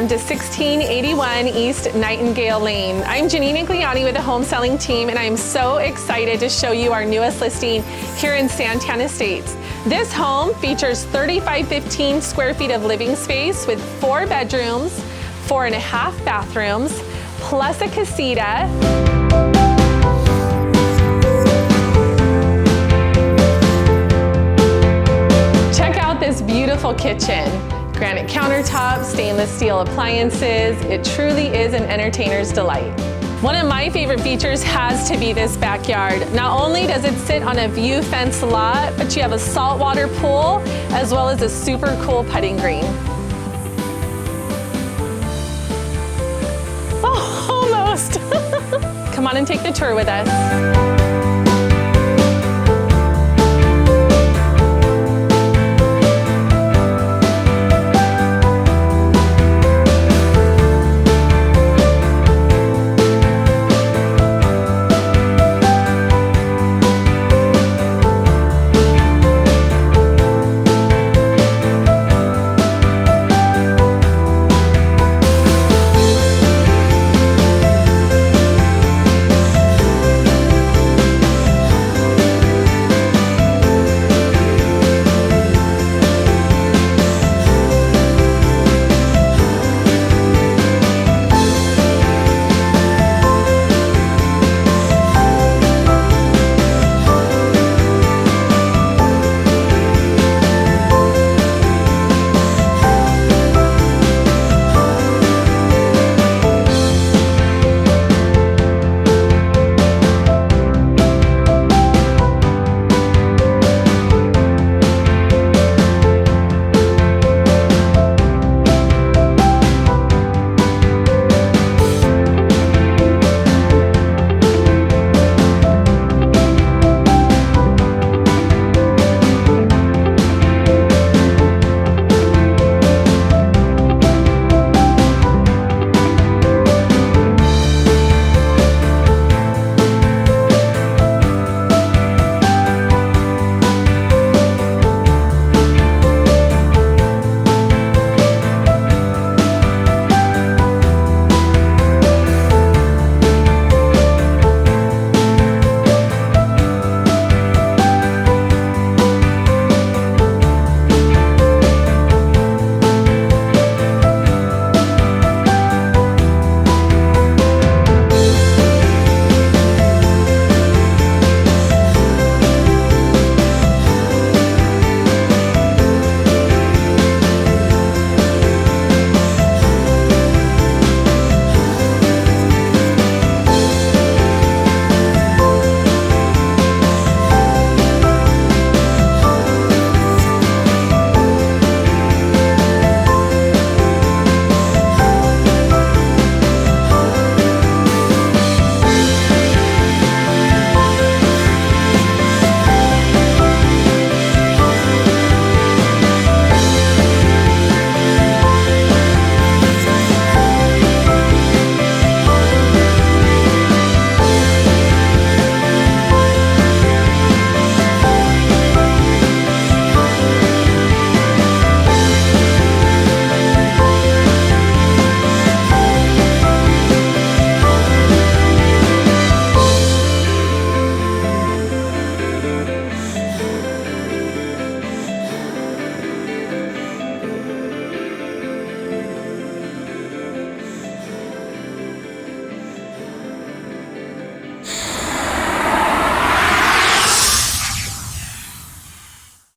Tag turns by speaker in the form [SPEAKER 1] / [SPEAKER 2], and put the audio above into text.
[SPEAKER 1] welcome to 1681 East Nightingale Lane. I'm Janine Igliani with the home selling team, and I'm so excited to show you our newest listing here in Santan Estates. This home features 3,515 square feet of living space with 4 bedrooms, 4.5 bathrooms, plus a casita. Check out this beautiful kitchen. Granite countertops, stainless steel appliances. It truly is an entertainer's delight. One of my favorite features has to be this backyard. Not only does it sit on a view fence lot, but you have a saltwater pool as well as a super cool putting green. Oh, almost. Come on and take the tour with us.